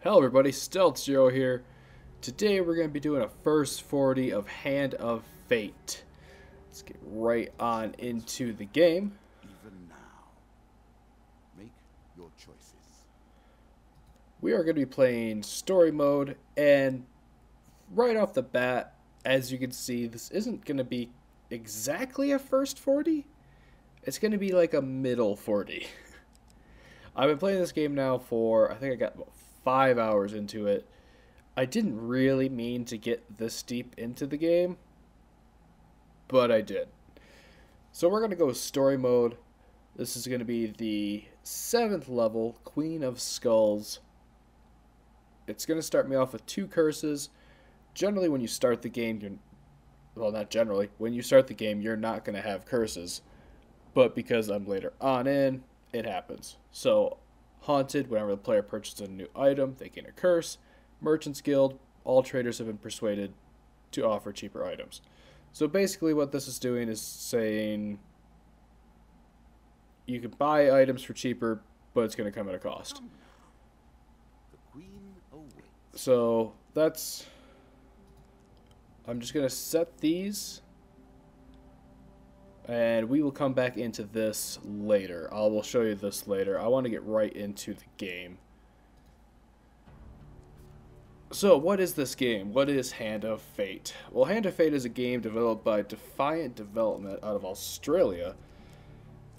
Hello everybody, Stealthxero here. Today we're going to be doing a first 40 of Hand of Fate. Let's get right on into the game. Even now, make your choices. We are going to be playing story mode, and right off the bat, as you can see, this isn't going to be exactly a first 40. It's going to be like a middle 40. I've been playing this game now for, I think I got about 5 hours into it. I didn't really mean to get this deep into the game, but I did. So we're going to go story mode. This is going to be the 7th level, Queen of Skulls. It's going to start me off with 2 curses. Generally, when you start the game, well, not generally. When you start the game, you're not going to have curses. But because I'm later on in, it happens. So, Haunted, whenever the player purchases a new item, they gain a curse. Merchant's Guild, all traders have been persuaded to offer cheaper items. So basically what this is doing is saying you can buy items for cheaper, but it's going to come at a cost. The queen awaits. So that's... I'm just going to set these, and we will come back into this later. I will show you this later. I want to get right into the game. So, what is this game? What is Hand of Fate? Well, Hand of Fate is a game developed by Defiant Development out of Australia.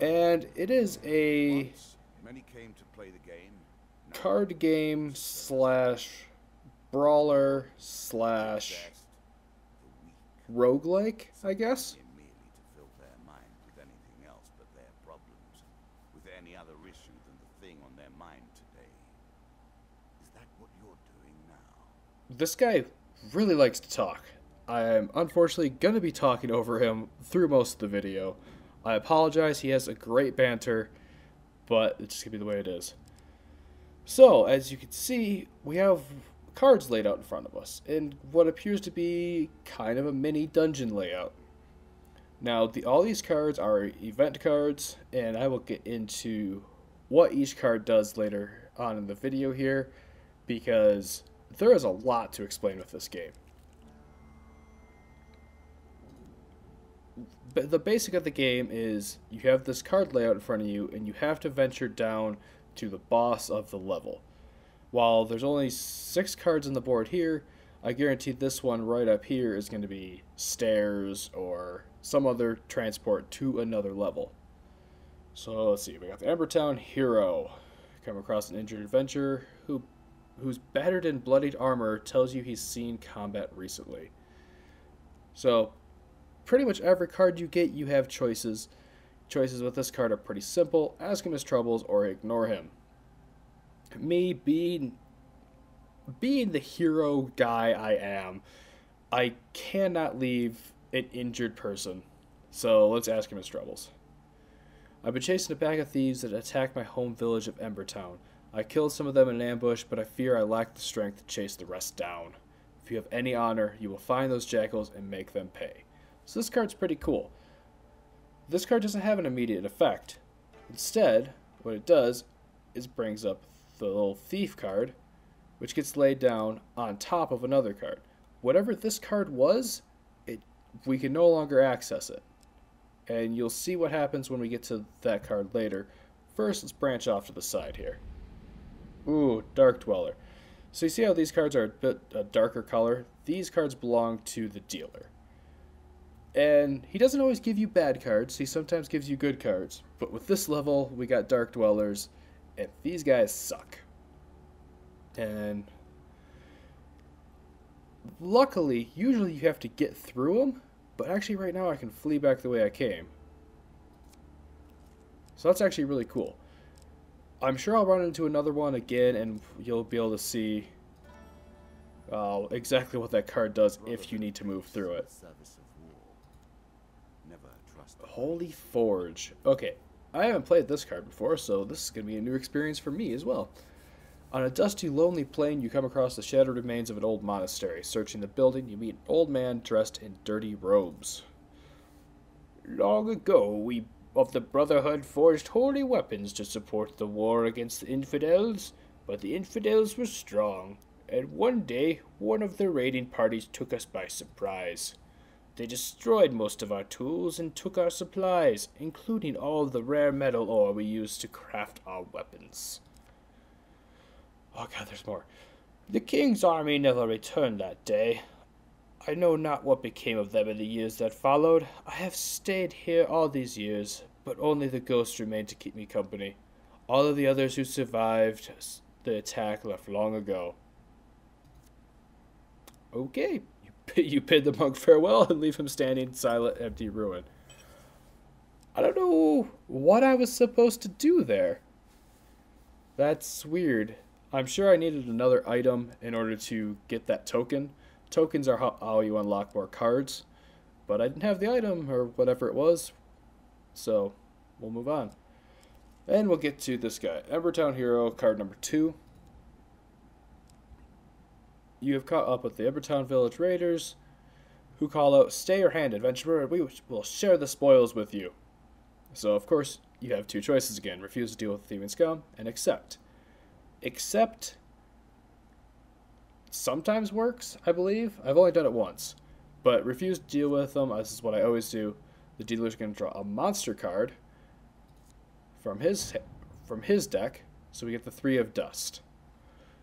And it is a Once, many came to play the game. Now card game slash brawler slash best, the weak, roguelike, I guess. in merely to fill their mind with anything else but their problems, with any other issue than the thing on their mind today. Is that what you're doing now? This guy really likes to talk. I am unfortunately going to be talking over him through most of the video. I apologize, he has a great banter, but it's just going to be the way it is. So, as you can see, we have cards laid out in front of us, in what appears to be kind of a mini dungeon layout. Now, all these cards are event cards, and I will get into what each card does later on in the video here, because there is a lot to explain with this game. But the basic of the game is you have this card layout in front of you, and you have to venture down to the boss of the level. While there's only 6 cards on the board here, I guarantee this one right up here is going to be stairs or some other transport to another level. So let's see, we got the Embertown Hero. Come across an injured adventurer whose battered and bloodied armor tells you he's seen combat recently. So, pretty much every card you get, you have choices. Choices with this card are pretty simple. Ask him his troubles or ignore him. Me being the hero guy I am, I cannot leave an injured person. So let's ask him his troubles. I've been chasing a pack of thieves that attacked my home village of Embertown. I killed some of them in an ambush, but I fear I lack the strength to chase the rest down. If you have any honor, you will find those jackals and make them pay. So this card's pretty cool. This card doesn't have an immediate effect. Instead, what it does is brings up the little thief card, which gets laid down on top of another card. Whatever this card was, we can no longer access it. And you'll see what happens when we get to that card later. First, let's branch off to the side here. Ooh, Dark Dweller. So you see how these cards are a bit a darker color? These cards belong to the dealer. And he doesn't always give you bad cards, he sometimes gives you good cards. But with this level, we got Dark Dwellers, and these guys suck. And luckily, usually you have to get through them, but actually right now I can flee back the way I came. So that's actually really cool. I'm sure I'll run into another one again, and you'll be able to see exactly what that card does if you need to move through it. Service of war. Never trust. Holy Forge. Okay, I haven't played this card before, so this is going to be a new experience for me as well. On a dusty, lonely plain, you come across the shattered remains of an old monastery. Searching the building, you meet an old man dressed in dirty robes. Long ago, we of the Brotherhood forged holy weapons to support the war against the infidels. But the infidels were strong, and one day one of the raiding parties took us by surprise. They destroyed most of our tools and took our supplies, including all the rare metal ore we used to craft our weapons. Oh god, there's more. The king's army never returned that day. I know not what became of them in the years that followed. I have stayed here all these years, but only the ghosts remain to keep me company. All of the others who survived the attack left long ago. Okay. You bid the monk farewell and leave him standing in silent, empty ruin. I don't know what I was supposed to do there. That's weird. I'm sure I needed another item in order to get that token. Tokens are how you unlock more cards. But I didn't have the item, or whatever it was. So, we'll move on. And we'll get to this guy. Embertown Hero, card number 2. You have caught up with the Embertown Village Raiders, who call out, "Stay your hand, adventurer, and we will share the spoils with you." So, of course, you have two choices again. Refuse to deal with thieving scum, and accept. Accept sometimes works, I believe. I've only done it once. But refuse to deal with them, this is what I always do. The dealer's going to draw a monster card from his deck, so we get the 3 of dust.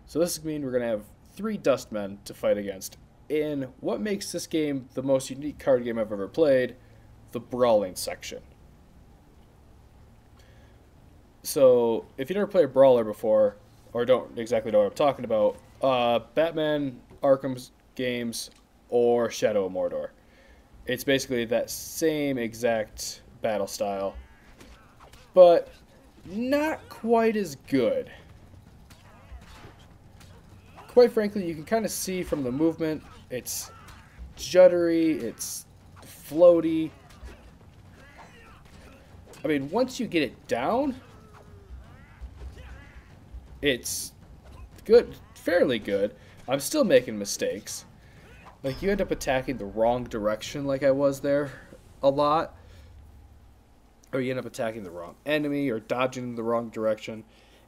So this means we're going to have 3 Dustmen to fight against in what makes this game the most unique card game I've ever played, the brawling section. So, if you never played a Brawler before, or don't exactly know what I'm talking about, Batman, Arkham's games, or Shadow of Mordor. It's basically that same exact battle style, but not quite as good. Quite frankly, you can kind of see from the movement, it's juddery, it's floaty. I mean, once you get it down, it's good, fairly good. I'm still making mistakes. Like, you end up attacking the wrong direction like I was there a lot. Or you end up attacking the wrong enemy or dodging the wrong direction.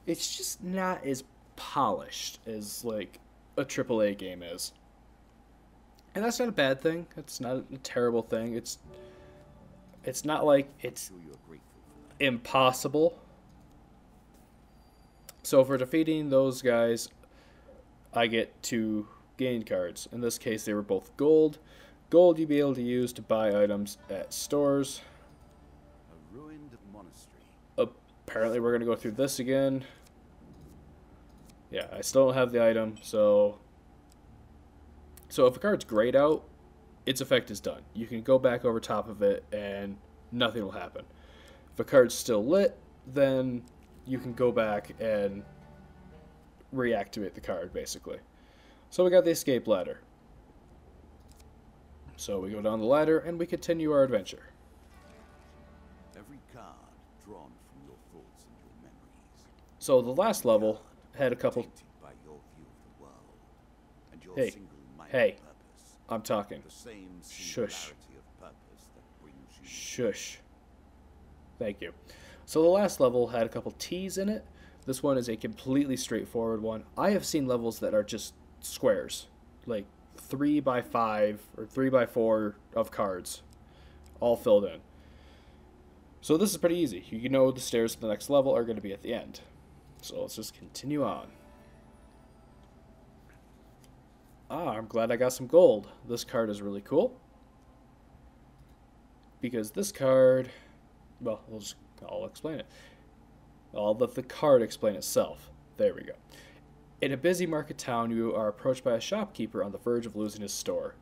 It's just not as polished as like a AAA game is, and that's not a bad thing. It's not a terrible thing. It's not like it's impossible. So for defeating those guys, I get 2 gain cards. In this case, they were both gold. Gold you'll be able to use to buy items at stores. A ruined monastery. Apparently we're going to go through this again. Yeah, I still don't have the item, so if a card's grayed out, its effect is done. You can go back over top of it and nothing will happen. If a card's still lit, then you can go back and reactivate the card, basically. So we got the escape ladder. So we go down the ladder and we continue our adventure. Every card drawn from your thoughts and your memories. So the last level had a couple. By your view of the world and your Hey, single-minded purpose. I'm talking. The same Shush. of purpose that brings you. Shush. Thank you. So the last level had a couple T's in it. This one is a completely straightforward one. I have seen levels that are just squares, like 3x5 or 3x4 of cards, all filled in. So this is pretty easy. You know the stairs to the next level are going to be at the end. So let's just continue on. I'm glad I got some gold. This card is really cool. Because this card, well, I'll explain it. I'll let the card explain itself. There we go. In a busy market town, you are approached by a shopkeeper on the verge of losing his store.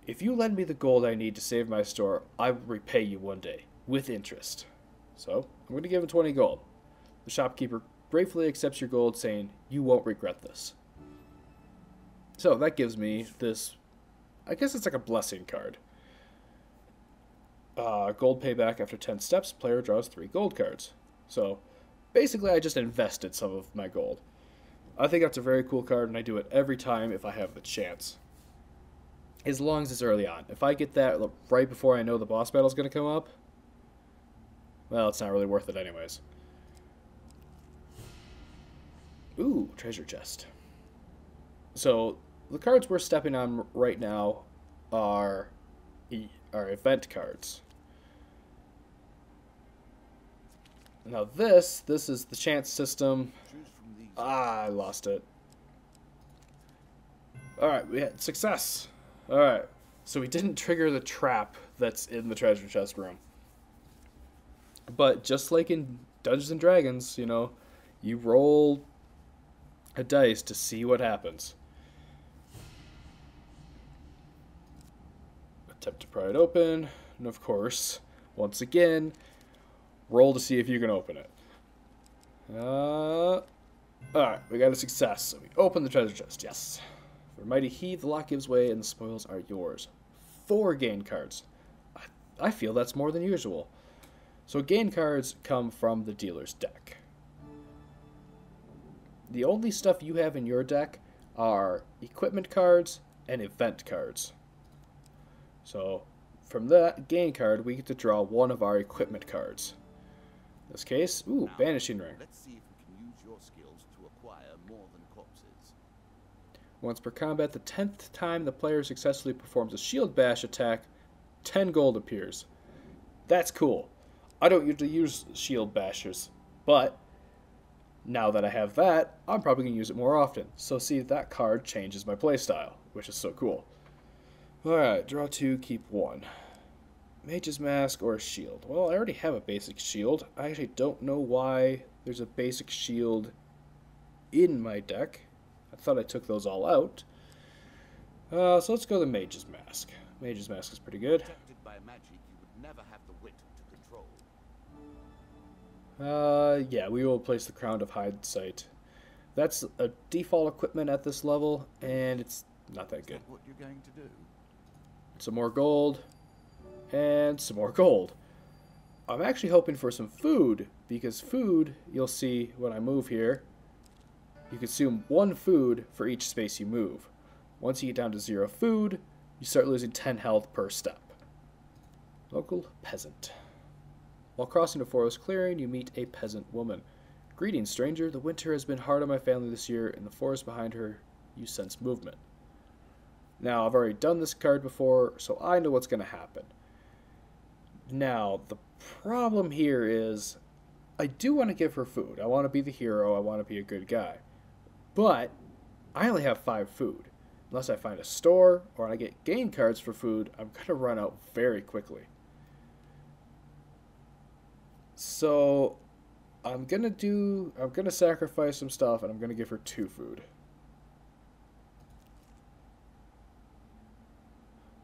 If you lend me the gold I need to save my store, I will repay you one day, with interest. So, I'm going to give him 20 gold. The shopkeeper gratefully accepts your gold, saying, "You won't regret this." So that gives me this, I guess it's like a blessing card. Gold payback after 10 steps, player draws 3 gold cards. So basically I just invested some of my gold. I think that's a very cool card, and I do it every time if I have the chance. As long as it's early on. If I get that right before I know the boss battle's going to come up, well, it's not really worth it anyways. Ooh, treasure chest. So the cards we're stepping on right now are are event cards. Now this is the chance system. Choose from these. Ah, I lost it. Alright, we had success. Alright, so we didn't trigger the trap that's in the treasure chest room. But just like in Dungeons and Dragons, you know, you roll a dice to see what happens. Attempt to pry it open, and of course, once again, roll to see if you can open it. Alright, we got a success. So we open the treasure chest, yes. For mighty heave, the lock gives way, and the spoils are yours. 4 gain cards. I feel that's more than usual. So gain cards come from the dealer's deck. The only stuff you have in your deck are equipment cards and event cards. So from that gain card, we get to draw one of our equipment cards. In this case, ooh, Now, Banishing Ring. let's see if we can use your skills to acquire more than corpses. Once per combat, the 10th time the player successfully performs a shield bash attack, 10 gold appears. That's cool. I don't usually use shield bashers, but now that I have that, I'm probably going to use it more often. So see, that card changes my playstyle, which is so cool. Alright, draw 2, keep 1. Mage's Mask or Shield. Well, I already have a basic shield. I actually don't know why there's a basic shield in my deck. I thought I took those all out. So let's go the Mage's Mask. Mage's Mask is pretty good. Protected by magic, you would never have the wit to control. Yeah, we will place the Crown of Hindsight. That's a default equipment at this level, and it's not that Is good. that what you're going to do? Some more gold, and some more gold. I'm actually hoping for some food, because food, you'll see when I move here, you consume 1 food for each space you move. Once you get down to 0 food, you start losing 10 health per step. Local peasant. While crossing a forest clearing, you meet a peasant woman. Greetings, stranger. The winter has been hard on my family this year. In the forest behind her, you sense movement. Now, I've already done this card before, so I know what's going to happen. Now, the problem here is, I do want to give her food. I want to be the hero. I want to be a good guy. But, I only have 5 food. Unless I find a store, or I get gain cards for food, I'm going to run out very quickly. So, I'm going to sacrifice some stuff, and I'm going to give her 2 food.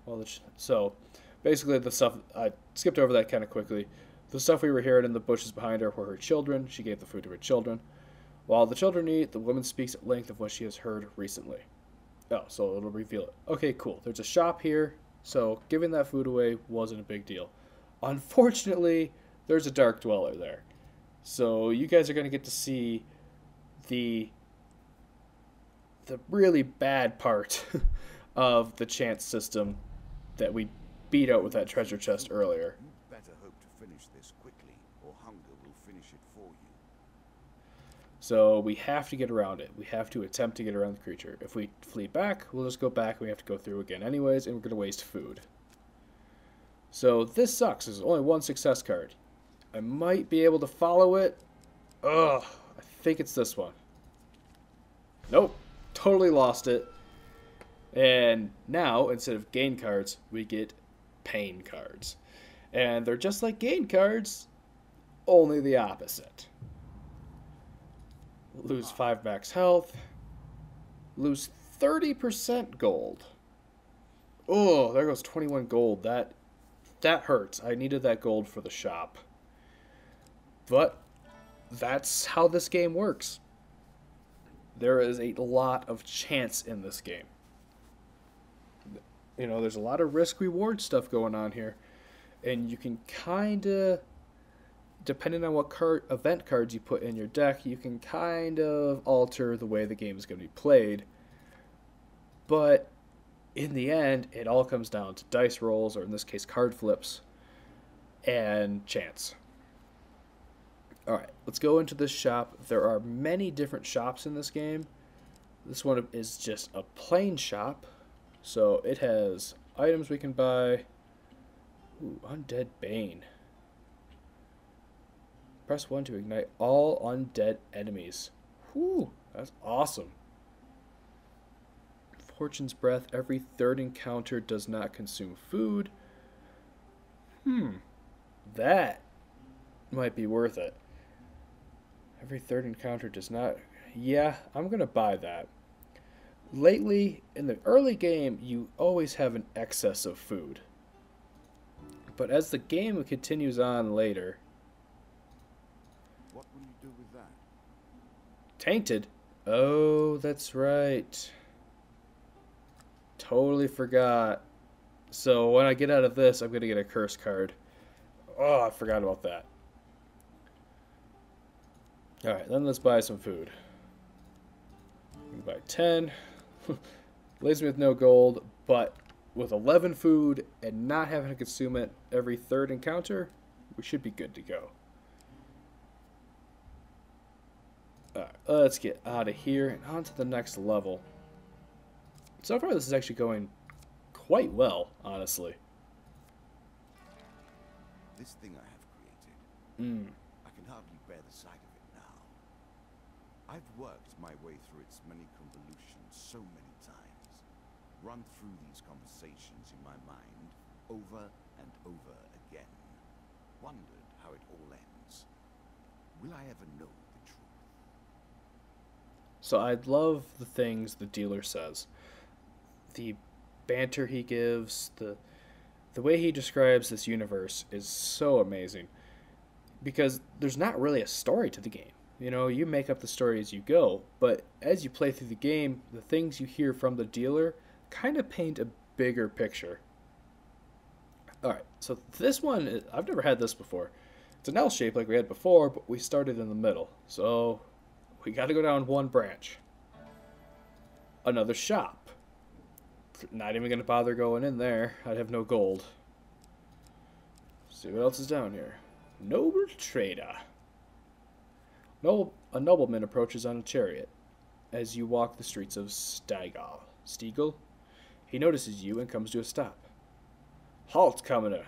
Well, so, basically the stuff, I skipped over that kind of quickly. The stuff we were hearing in the bushes behind her were her children. She gave the food to her children. While the children eat, the woman speaks at length of what she has heard recently. Oh, so it'll reveal it. Okay, cool. There's a shop here, so giving that food away wasn't a big deal. Unfortunately, there's a Dark Dweller there. So you guys are going to get to see the really bad part of the chance system that we beat out with that treasure chest earlier. You better hope to finish this quickly, or hunger will finish it for you. So we have to get around it. We have to attempt to get around the creature. If we flee back, we'll just go back and we have to go through again anyways, and we're going to waste food. So this sucks. There's only 1 success card. I might be able to follow it. Ugh, I think it's this one. Nope, totally lost it. And now, instead of gain cards, we get pain cards. And they're just like gain cards, only the opposite. Lose 5 max health. Lose 30% gold. Oh, there goes 21 gold. That hurts. I needed that gold for the shop. But that's how this game works. There is a lot of chance in this game. You know, there's a lot of risk-reward stuff going on here. And you can kind of, depending on what event cards you put in your deck, you can kind of alter the way the game is going to be played. But in the end, it all comes down to dice rolls, or in this case, card flips, and chance. Alright, let's go into this shop. There are many different shops in this game. This one is just a plain shop. So it has items we can buy. Ooh, Undead Bane. Press 1 to ignite all undead enemies. Whew, that's awesome. Fortune's Breath. Every third encounter does not consume food. That might be worth it. Every third encounter does not... Yeah, I'm going to buy that. Lately, in the early game, you always have an excess of food. But as the game continues on later... What will you do with that? Tainted? Oh, that's right. Totally forgot. So when I get out of this, I'm going to get a curse card. Oh, I forgot about that. Alright, then let's buy some food. We can buy 10. Leaves me with no gold, but with 11 food and not having to consume it every third encounter, we should be good to go. Alright, let's get out of here and on to the next level. So far, this is actually going quite well, honestly. This thing I have created, I can hardly bear the sight of it now. I've worked my way through its many convolutions so many times, run through these conversations in my mind over and over again, wondered how it all ends. Will I ever know the truth? So I love the things the dealer says. The banter he gives, the way he describes this universe is so amazing. Because there's not really a story to the game. You know, you make up the story as you go, but as you play through the game, the things you hear from the dealer kind of paint a bigger picture. Alright, so this one, I've never had this before. It's an L shape like we had before, but we started in the middle. So, we gotta go down one branch. Another shop. Not even gonna bother going in there. I'd have no gold. See what else is down here. Noble trader. A nobleman approaches on a chariot. As you walk the streets of Stiegel, he notices you and comes to a stop. Halt, commoner.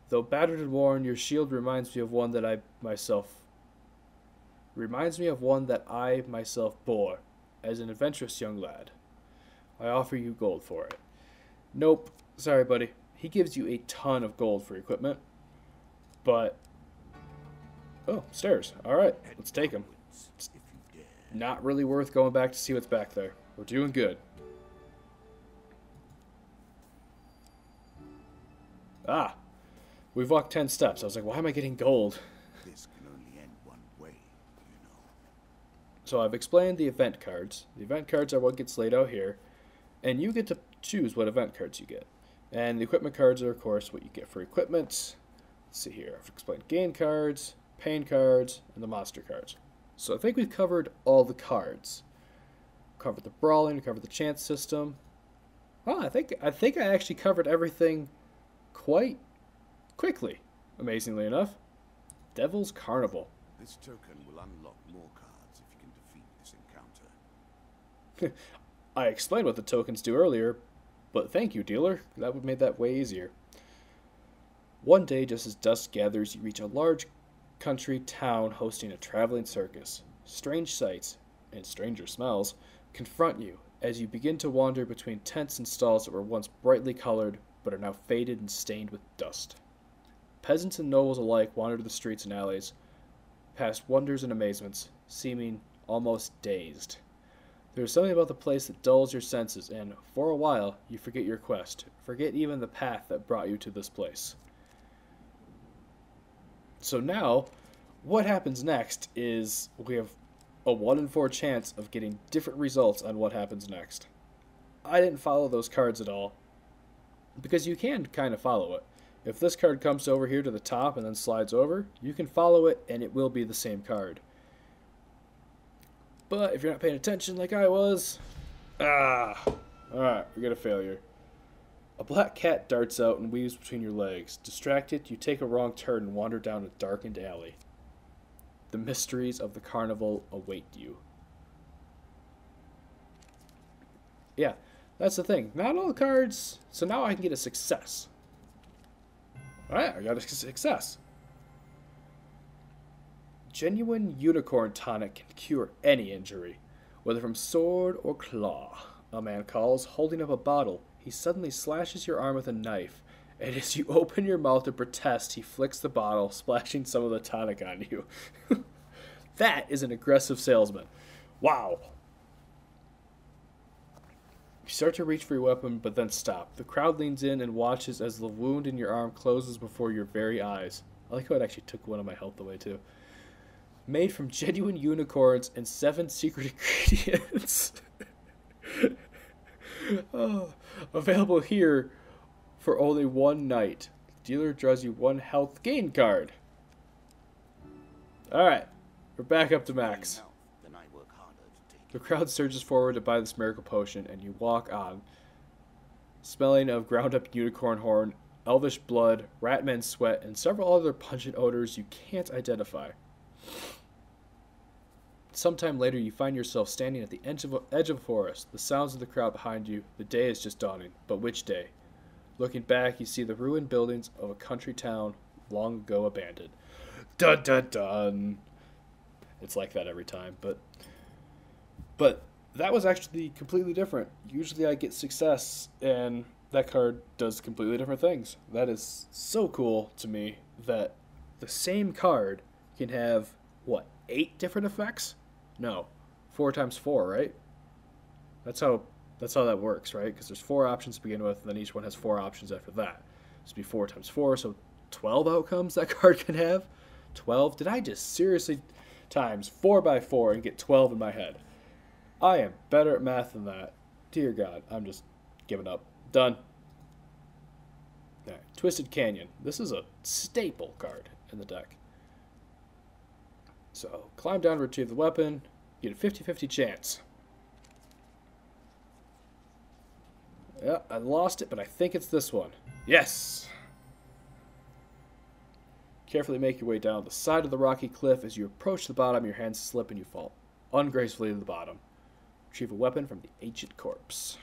Though battered and worn, your shield reminds me of one that I myself bore as an adventurous young lad. I offer you gold for it. Nope. Sorry, buddy. He gives you a ton of gold for equipment. But... Oh, stairs. Alright, let's take them. It's not really worth going back to see what's back there. We're doing good. Ah! We've walked 10 steps. I was like, why am I getting gold? This can only end one way, you know. So I've explained the event cards. The event cards are what gets laid out here. And you get to choose what event cards you get. And the equipment cards are, of course, what you get for equipment. Let's see here. I've explained gain cards, pain cards, and the monster cards. So I think we've covered all the cards. Covered the brawling, covered the chance system. Well, I think I actually covered everything quite quickly, amazingly enough. Devil's Carnival. This token will unlock more cards if you can defeat this encounter. I explained what the tokens do earlier, but thank you, dealer. That would make that way easier. One day, just as dusk gathers, you reach a large country town hosting a traveling circus. Strange sights, and stranger smells, confront you as you begin to wander between tents and stalls that were once brightly colored, but are now faded and stained with dust. Peasants and nobles alike wander the streets and alleys, past wonders and amazements, seeming almost dazed. There is something about the place that dulls your senses, and, for a while, you forget your quest, forget even the path that brought you to this place. So now, what happens next is we have a 1 in 4 chance of getting different results on what happens next. I didn't follow those cards at all, because you can kind of follow it. If this card comes over here to the top and then slides over, you can follow it and it will be the same card. But if you're not paying attention like I was... Alright, we got a failure. A black cat darts out and weaves between your legs. Distracted, you take a wrong turn and wander down a darkened alley. The mysteries of the carnival await you. Yeah, that's the thing. Not all the cards. So now I can get a success. Alright, I got a success. Genuine unicorn tonic can cure any injury, whether from sword or claw. A man calls, holding up a bottle. He suddenly slashes your arm with a knife, and as you open your mouth to protest, he flicks the bottle, splashing some of the tonic on you. That is an aggressive salesman. Wow. You start to reach for your weapon, but then stop. The crowd leans in and watches as the wound in your arm closes before your very eyes. I like how it actually took one of my health away, too. Made from genuine unicorns and 7 secret ingredients. Oh, available here for only one night. The dealer draws you 1 health gain card. Alright, we're back up to max. The crowd surges forward to buy this miracle potion, and you walk on, smelling of ground up unicorn horn, elvish blood, ratman sweat, and several other pungent odors you can't identify. Sometime later, you find yourself standing at the edge of a forest, the sounds of the crowd behind you. The day is just dawning, but which day? Looking back, you see the ruined buildings of a country town long ago abandoned. Dun dun dun! It's like that every time, but that was actually completely different. Usually I get success, and that card does completely different things. That is so cool to me that the same card can have, what, 8 different effects? No, 4 times 4, right? That's how that works, right? Because there's 4 options to begin with, and then each one has 4 options after that. This would be 4 times 4, so 12 outcomes that card can have. 12? Did I just seriously times 4 by 4 and get 12 in my head? I am better at math than that. Dear God, I'm just giving up. Done. Right. Twisted Canyon. This is a staple card in the deck. So, climb down, retrieve the weapon. Get a 50-50 chance. Yeah, I lost it, but I think it's this one. Yes! Carefully make your way down the side of the rocky cliff. As you approach the bottom, your hands slip and you fall ungracefully to the bottom. Retrieve a weapon from the ancient corpse.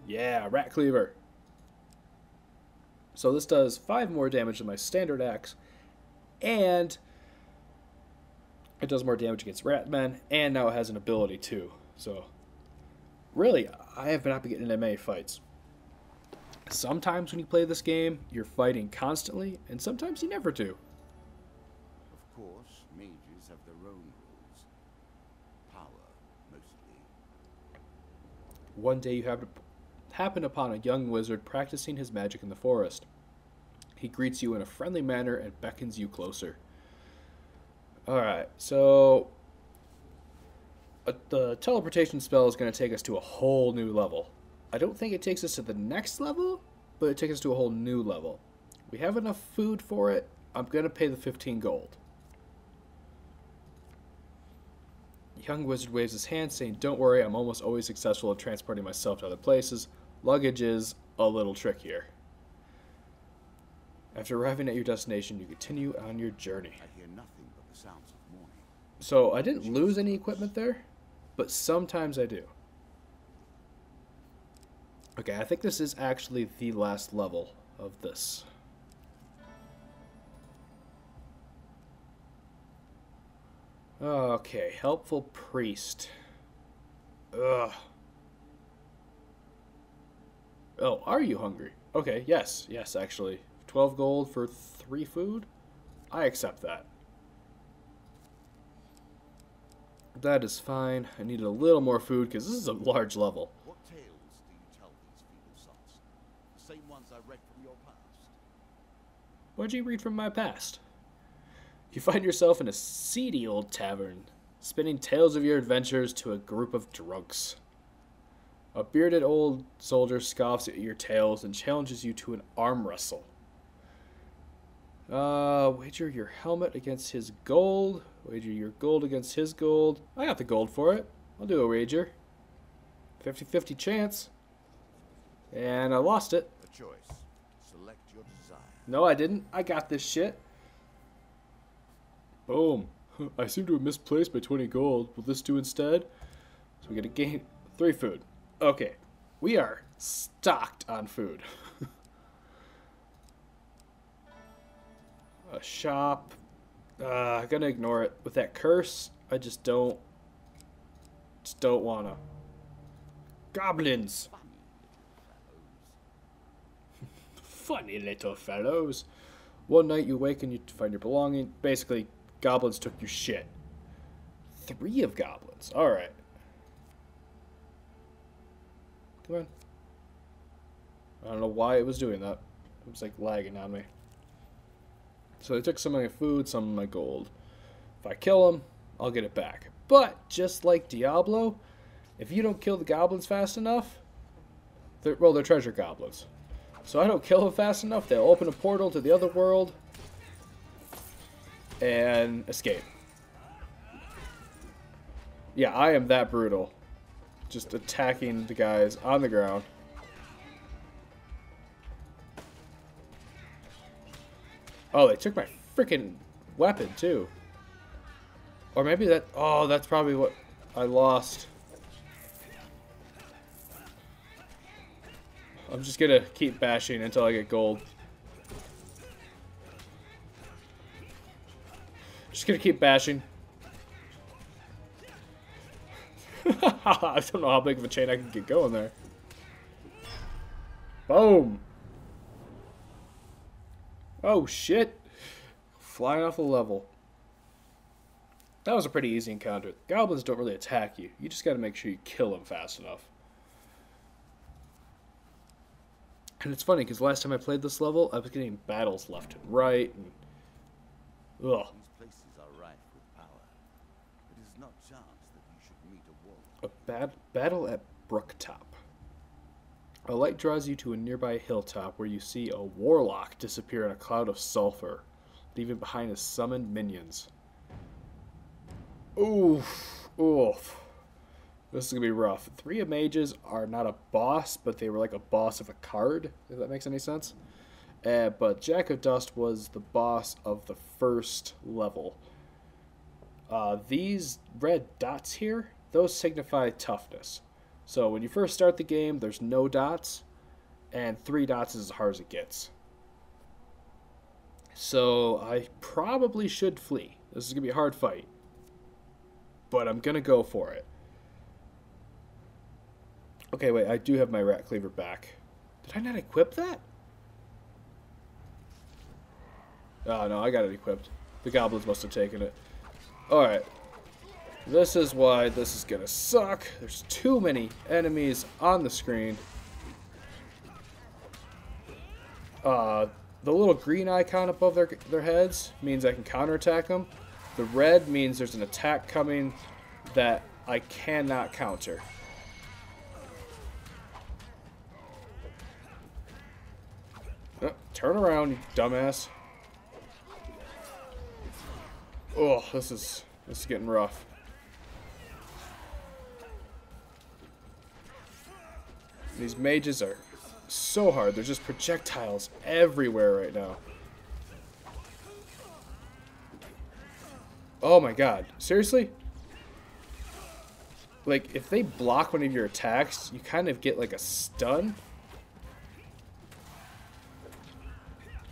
Yeah, Rat Cleaver. So this does 5 more damage than my standard axe, and it does more damage against Ratmen, and now it has an ability too. So, really, I have not been getting in many fights. Sometimes when you play this game, you're fighting constantly, and sometimes you never do. Of course, mages have their own rules. Power, mostly. One day you happen upon a young wizard practicing his magic in the forest. He greets you in a friendly manner and beckons you closer. Alright, so the teleportation spell is going to take us to a whole new level. I don't think it takes us to the next level, but it takes us to a whole new level. We have enough food for it. I'm going to pay the 15 gold. The young wizard waves his hand, saying, "Don't worry, I'm almost always successful at transporting myself to other places. Luggage is a little trickier." After arriving at your destination, you continue on your journey. I hear nothing but the sounds of morning. So I didn't lose any equipment there, but sometimes I do. Okay, I think this is actually the last level of this. Okay, helpful priest. Ugh. Oh, are you hungry? Okay, yes, actually. 12 gold for 3 food? I accept that. That is fine. I need a little more food because this is a large level. What tales do you tell these feeble sots? The same ones I read from your past? What'd you read from my past? You find yourself in a seedy old tavern, spinning tales of your adventures to a group of drunks. A bearded old soldier scoffs at your tales and challenges you to an arm wrestle. Wager your helmet against his gold. Wager your gold against his gold. I got the gold for it. I'll do a wager. 50-50 chance. And I lost it. A choice. Select your desire. No, I didn't. I got this shit. Boom. I seem to have misplaced my 20 gold. Will this do instead? So we get to gain 3 food. Okay. We are stocked on food. A shop. I'm gonna ignore it. With that curse, I just don't wanna. Goblins. Funny little fellows. One night you wake and you find your belonging. Basically, goblins took your shit. 3 of goblins. Alright. Come on. I don't know why it was doing that. It was like lagging on me. So they took some of my food, some of my gold. If I kill them, I'll get it back. But, just like Diablo, if you don't kill the goblins fast enough, they're treasure goblins. So I don't kill them fast enough, they'll open a portal to the other world and escape. Yeah, I am that brutal. Just attacking the guys on the ground. Oh, they took my freaking weapon, too. Or maybe that... Oh, that's probably what I lost. I'm just gonna keep bashing until I get gold. Just gonna keep bashing. I don't know how big of a chain I can get going there. Boom! Oh, shit. Flying off the level. That was a pretty easy encounter. Goblins don't really attack you. You just gotta make sure you kill them fast enough. And it's funny, because last time I played this level, I was getting battles left and right, and... Ugh. These places are rife with power. It is not chance that you should meet a wall. A battle at Brooktop. A light draws you to a nearby hilltop where you see a warlock disappear in a cloud of sulfur, leaving behind his summoned minions. Oof. Oof. This is going to be rough. 3 mages are not a boss, but they were like a boss of a card, if that makes any sense. But Jack of Dust was the boss of the first level. These red dots here, those signify toughness. So when you first start the game, there's no dots, and 3 dots is as hard as it gets. So I probably should flee. This is going to be a hard fight. But I'm going to go for it. Okay, wait, I do have my rat cleaver back. Did I not equip that? Oh, no, I got it equipped. The goblins must have taken it. Alright. This is why this is gonna suck. There's too many enemies on the screen. The little green icon above their heads means I can counterattack them. The red means there's an attack coming that I cannot counter. Oh, turn around, you dumbass. Oh, this is getting rough. These mages are so hard. There's just projectiles everywhere right now. Oh my god. Seriously? Like, if they block one of your attacks, you kind of get like a stun.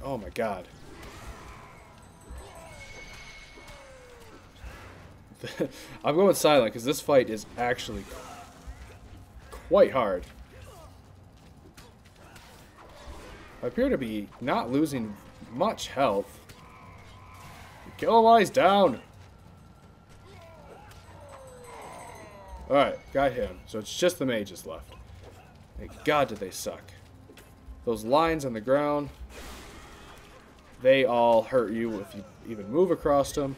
Oh my god. I'm going silent because this fight is actually quite hard. I appear to be not losing much health. Kill him while he's down. Alright, got him. So it's just the mages left. Thank God did they suck. Those lines on the ground, they all hurt you if you even move across them.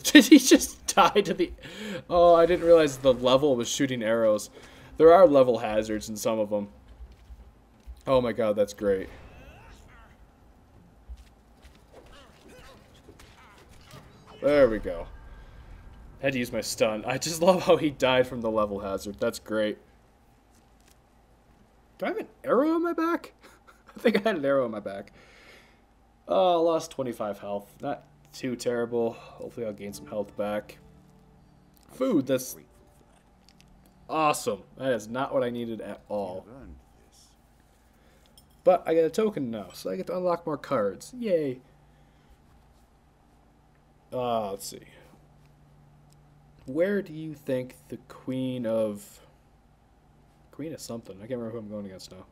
Did he just die to the... Oh, I didn't realize the level was shooting arrows. There are level hazards in some of them. Oh my god, that's great. There we go. Had to use my stun. I just love how he died from the level hazard. That's great. Do I have an arrow on my back? I think I had an arrow in my back. Oh, lost 25 health. Not too terrible. Hopefully I'll gain some health back. Food, that's awesome. That is not what I needed at all. But I get a token now, so I get to unlock more cards. Yay. Let's see. Where do you think the Queen of something? I can't remember who I'm going against now.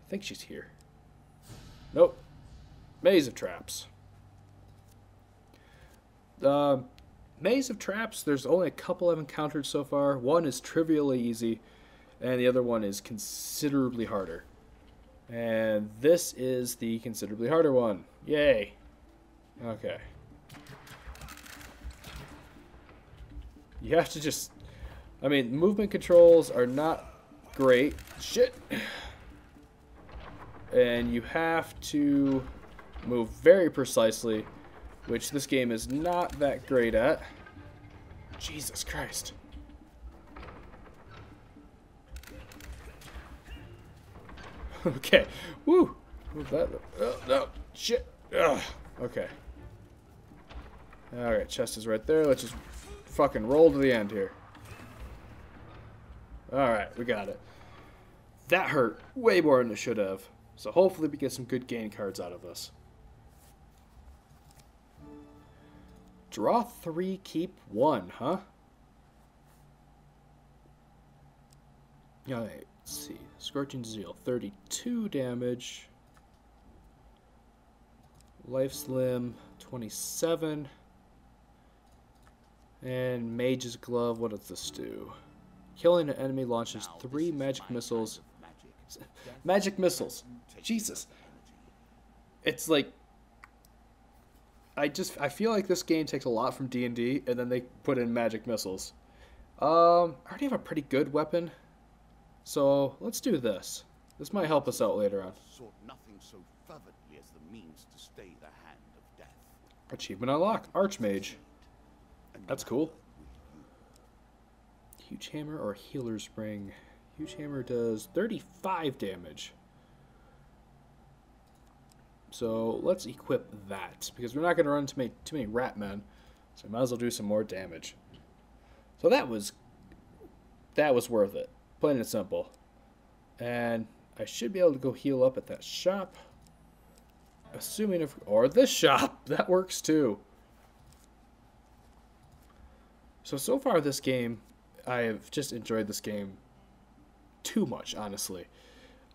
I think she's here. Nope. Maze of Traps. Maze of Traps, there's only a couple I've encountered so far. One is trivially easy, and the other one is considerably harder. And this is the considerably harder one. Yay. Okay. You have to just... I mean, movement controls are not great. Shit. And you have to move very precisely, which this game is not that great at. Jesus Christ. Okay. Woo. Move that. Oh, no. Shit. Ugh. Okay. Alright, chest is right there. Let's just fucking roll to the end here. Alright, we got it. That hurt way more than it should have. So hopefully we get some good gain cards out of this. Draw 3, keep 1, huh? Alright, let's see. Scorching Zeal, 32 damage. Life's Limb, 27. And Mage's Glove, what does this do? Killing an enemy launches 3 magic missiles. Magic missiles. Jesus. It's like... I feel like this game takes a lot from D&D, and then they put in magic missiles. I already have a pretty good weapon, so let's do this. This might help us out later on. Sought nothing so fervently as the means to stay the hand of death. Achievement unlocked, Archmage. That's cool. Huge Hammer or Healer's Ring. Huge Hammer does 35 damage. So let's equip that, because we're not going to run too many rat men, so I might as well do some more damage. So that was worth it, plain and simple. And I should be able to go heal up at that shop, assuming or this shop, that works too. So far this game, I have just enjoyed this game too much, honestly.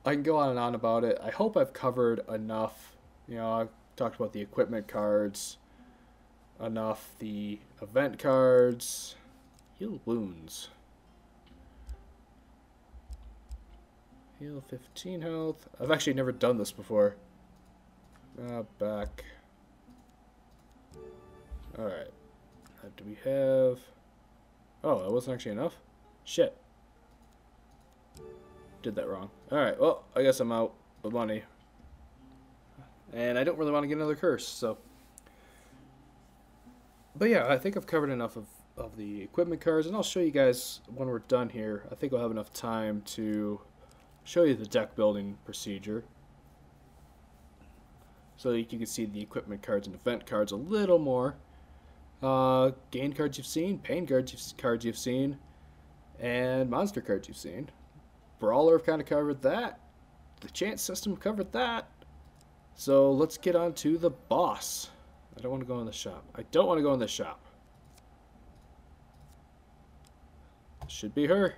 I can go on and on about it. I hope I've covered enough. You know, I've talked about the equipment cards, enough the event cards, heal wounds, heal 15 health. I've actually never done this before. Back. Alright. Do we have... Oh, that wasn't actually enough? Shit. Did that wrong. Alright, well, I guess I'm out with money. And I don't really want to get another curse, so... But yeah, I think I've covered enough of the equipment cards, and I'll show you guys when we're done here. I think I'll have enough time to show you the deck building procedure. So that you can see the equipment cards and event cards a little more. Gain cards you've seen, pain cards you've seen, and monster cards you've seen. Brawler, I've kind of covered that. The chance system covered that. So let's get on to the boss. I don't want to go in the shop. I don't want to go in the shop. Should be her.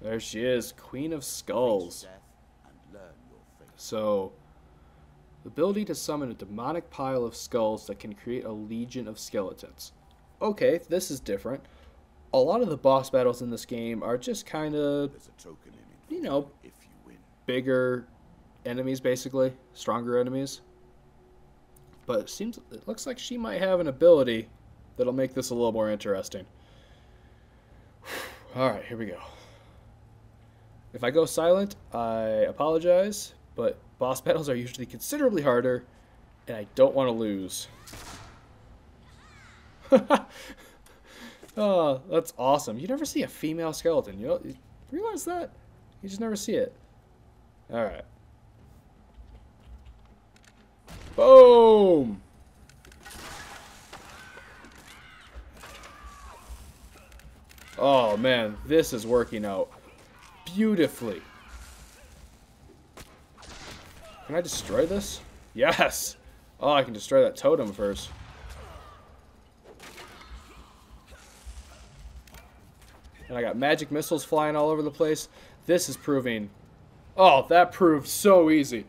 There she is, Queen of Skulls. So, the ability to summon a demonic pile of skulls that can create a legion of skeletons. Okay, this is different. A lot of the boss battles in this game are just kind of, you know, bigger enemies, basically. Stronger enemies. But it looks like she might have an ability that'll make this a little more interesting. Alright, here we go. If I go silent, I apologize, but boss battles are usually considerably harder, and I don't want to lose. Oh, that's awesome. You never see a female skeleton. You realize that? You just never see it. Alright. Boom! Oh man, this is working out beautifully. Can I destroy this? Yes! Oh, I can destroy that totem first. And I got magic missiles flying all over the place. This is proving... Oh, that proved so easy.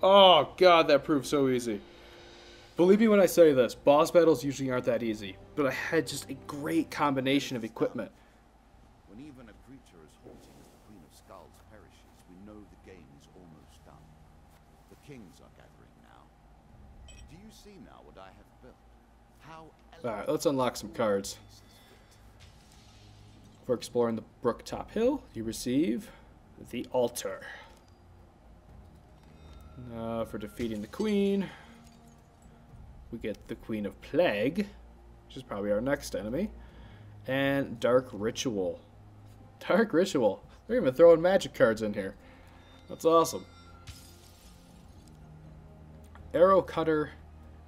Oh, God, that proved so easy. Believe me when I say this, boss battles usually aren't that easy. But I had just a great combination of equipment. When even a creature as haunting as the Queen of Skulls perishes, we know the game is almost done. The kings are gathering now. Do you see now what I have built? How Alright, let's unlock some cards. For exploring the Brook Top Hill, you receive the Altar. For defeating the Queen, we get the Queen of Plague, which is probably our next enemy, and Dark Ritual. Dark Ritual. They're even throwing magic cards in here. That's awesome. Arrow Cutter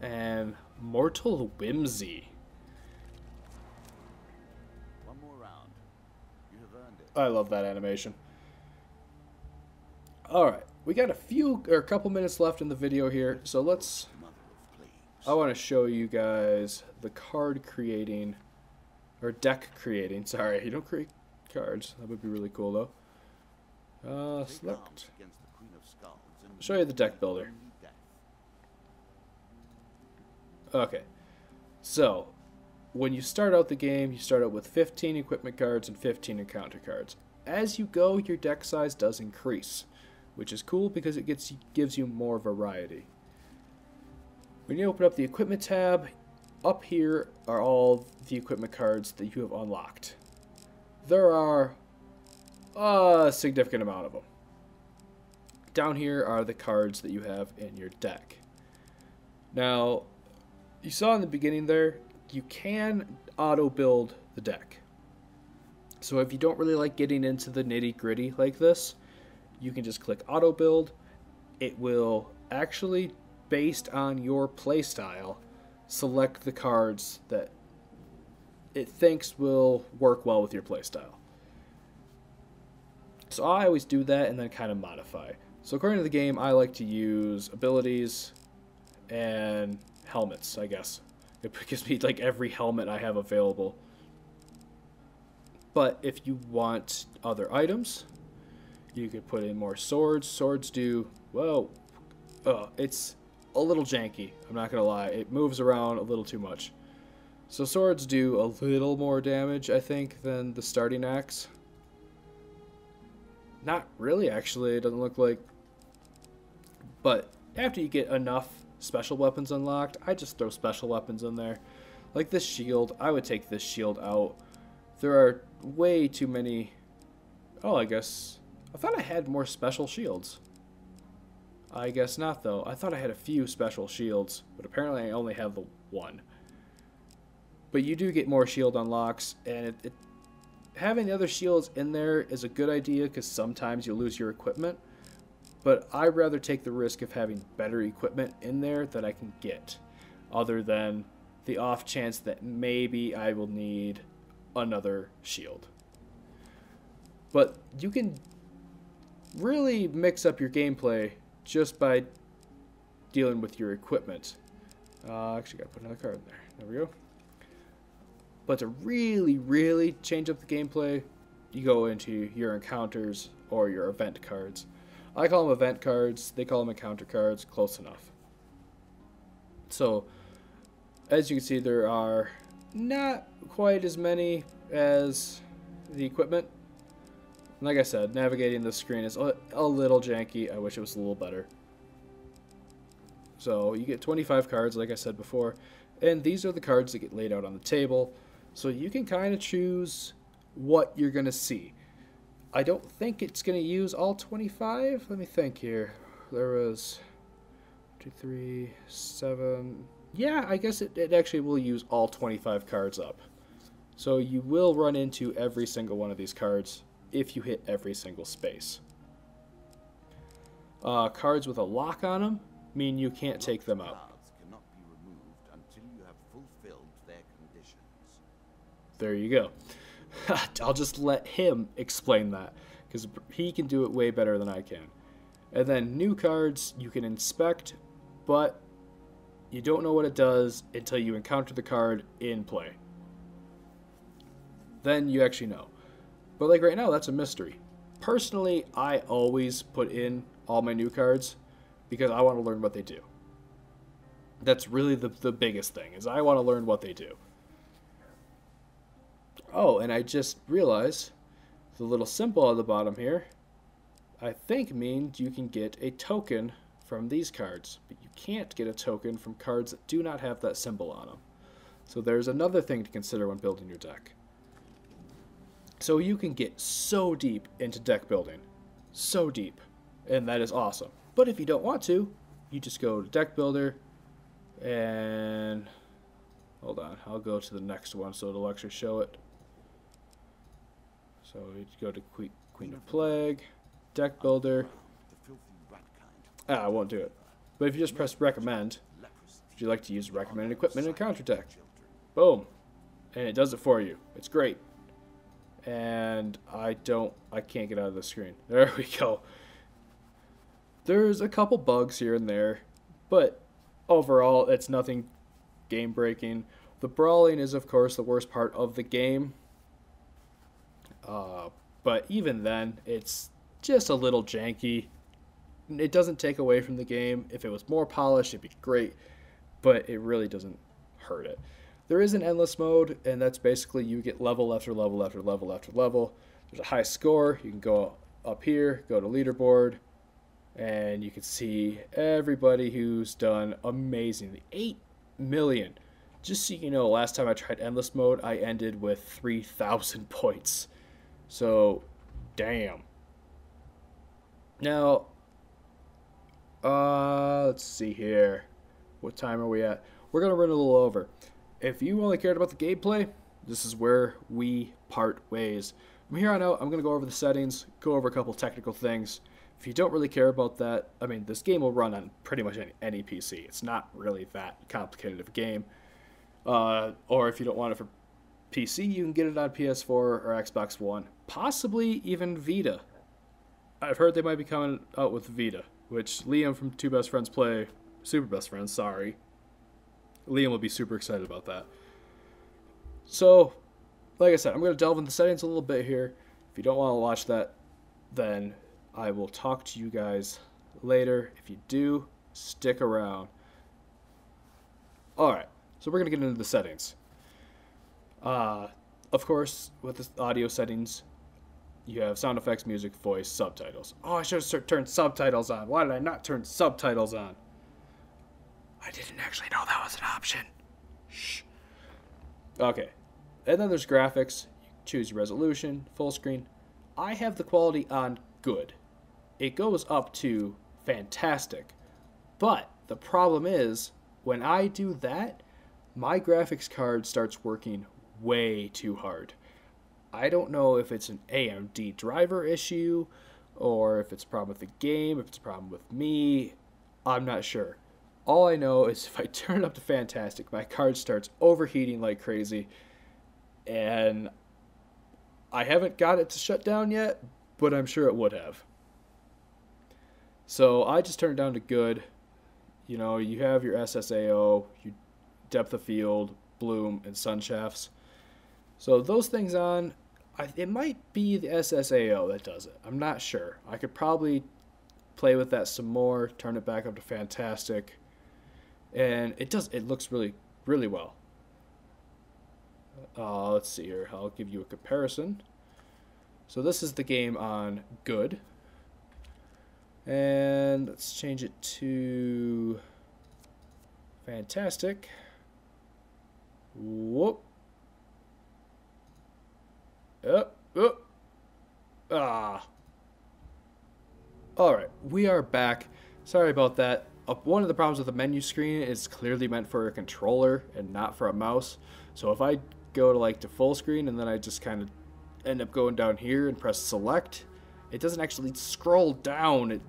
and Mortal Whimsy. One more round. You have earned it. I love that animation. Alright, we got a couple minutes left in the video here, so let's... I want to show you guys the card creating, or deck creating, sorry, you don't create cards, that would be really cool though. Select. I'll show you the deck builder. Okay, so when you start out the game, you start out with 15 equipment cards and 15 encounter cards. As you go, your deck size does increase, which is cool because it gives you more variety. When you open up the equipment tab, up here are all the equipment cards that you have unlocked. There are a significant amount of them. Down here are the cards that you have in your deck. Now, you saw in the beginning there, you can auto build the deck. So if you don't really like getting into the nitty-gritty like this, you can just click auto build. It will actually, based on your playstyle, select the cards that it thinks will work well with your playstyle. So I always do that and then kind of modify. So according to the game, I like to use abilities and helmets, I guess. It gives me like every helmet I have available. But if you want other items, you could put in more swords. Swords do, well, it's a little janky, I'm not going to lie. It moves around a little too much. So swords do a little more damage, I think, than the starting axe. Not really, actually, it doesn't look like. But after you get enough special weapons unlocked, I just throw special weapons in there. Like this shield, I would take this shield out. There are way too many... Oh, I guess... I thought I had more special shields. I guess not, though. I thought I had a few special shields, but apparently I only have the one. But you do get more shield unlocks, and having the other shields in there is a good idea because sometimes you lose your equipment. But I'd rather take the risk of having better equipment in there that I can get, other than the off chance that maybe I will need another shield. But you can really mix up your gameplay just by dealing with your equipment. Actually, gotta put another card in there. There we go. But to really, really change up the gameplay, you go into your encounters or your event cards. I call them event cards, they call them encounter cards, close enough. So, as you can see, there are not quite as many as the equipment. Like I said, navigating the screen is a little janky. I wish it was a little better. So, you get 25 cards, like I said before, and these are the cards that get laid out on the table. So you can kind of choose what you're going to see. I don't think it's going to use all 25. Let me think here. There was 2, 3, 7. Yeah, I guess it actually will use all 25 cards up. So you will run into every single one of these cards if you hit every single space. Cards with a lock on them mean you can't take them out. Cards cannot be removed until you have fulfilled their conditions. There you go. I'll just let him explain that, because he can do it way better than I can. And then new cards you can inspect, but you don't know what it does until you encounter the card in play. Then you actually know. But like right now, that's a mystery. Personally, I always put in all my new cards because I want to learn what they do. That's really the biggest thing, is I want to learn what they do. Oh, and I just realized the little symbol at the bottom here, I think means you can get a token from these cards, but you can't get a token from cards that do not have that symbol on them. So there's another thing to consider when building your deck. So you can get so deep into deck building, so deep, and that is awesome. But if you don't want to, you just go to deck builder, and hold on, I'll go to the next one so it'll actually show it. So you go to Queen of Plague, deck builder. I won't do it. But if you just press recommend, would you like to use recommended equipment in counter deck? Boom. And it does it for you. It's great. And I can't get out of the screen. There we go. There's a couple bugs here and there, but overall it's nothing game breaking. The brawling is of course the worst part of the game. But even then, it's just a little janky. It doesn't take away from the game. If it was more polished, it'd be great, but it really doesn't hurt it. There is an endless mode, and that's basically you get level after level after level after level. There's a high score. You can go up here, go to leaderboard, and you can see everybody who's done amazingly. 8 million. Just so you know, last time I tried endless mode, I ended with 3,000 points. So, damn. Now, let's see here. What time are we at? We're going to run a little over. If you only cared about the gameplay, this is where we part ways. From here on out, I'm going to go over the settings, go over a couple technical things. If you don't really care about that, I mean, this game will run on pretty much any PC. It's not really that complicated of a game. Or if you don't want it for PC, you can get it on PS4 or Xbox One, possibly even Vita. I've heard they might be coming out with Vita, which Liam from Two Best Friends Play, Super Best Friends, sorry. Liam will be super excited about that. So, like I said, I'm going to delve into settings a little bit here. If you don't want to watch that, then I will talk to you guys later. If you do, stick around. Alright, so we're going to get into the settings. Of course, with the audio settings, you have sound effects, music, voice, subtitles. Oh, I should have turned subtitles on. Why did I not turn subtitles on? I didn't actually know that was an option. Shh. Okay. And then there's graphics. You choose your resolution, full screen. I have the quality on good. It goes up to fantastic. But the problem is, when I do that, my graphics card starts working way too hard. I don't know if it's an AMD driver issue, or if it's a problem with the game, if it's a problem with me. I'm not sure. All I know is if I turn it up to fantastic, my card starts overheating like crazy, and I haven't got it to shut down yet, but I'm sure it would have. So I just turned it down to good. You know, you have your SSAO, your depth of field, bloom, and sun shafts. So those things on, it might be the SSAO that does it. I'm not sure. I could probably play with that some more, turn it back up to fantastic, and it looks really, really well. Let's see here. I'll give you a comparison. So this is the game on good. And let's change it to fantastic. Whoop. Alright, we are back. Sorry about that. One of the problems with the menu screen is clearly meant for a controller and not for a mouse. So if I go to full screen and then I just kind of end up going down here and press select, it doesn't actually scroll down. It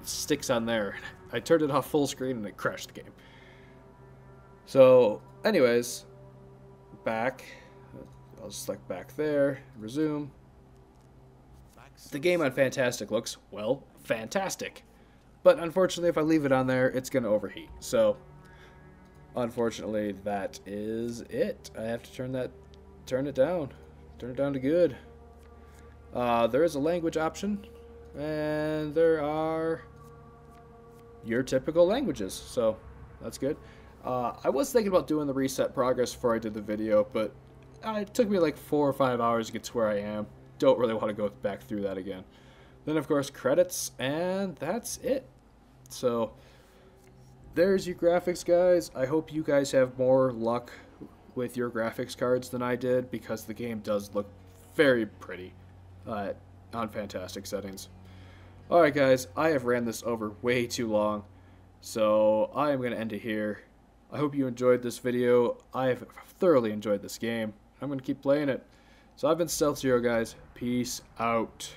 sticks on there. I turned it off full screen and it crashed the game. So, anyways, back. I'll select back there, resume. The game on Fantastic looks, well, fantastic. But unfortunately, if I leave it on there, it's going to overheat. So, unfortunately, that is it. I have to turn it down. Turn it down to good. There is a language option, and there are your typical languages, so that's good. I was thinking about doing the reset progress before I did the video, but it took me like 4 or 5 hours to get to where I am. Don't really want to go back through that again. Then, of course, credits, and that's it. So, there's your graphics, guys. I hope you guys have more luck with your graphics cards than I did, because the game does look very pretty on fantastic settings. Alright, guys, I have ran this over way too long, so I am going to end it here. I hope you enjoyed this video. I have thoroughly enjoyed this game. I'm going to keep playing it. So I've been Stealthxero, guys. Peace out.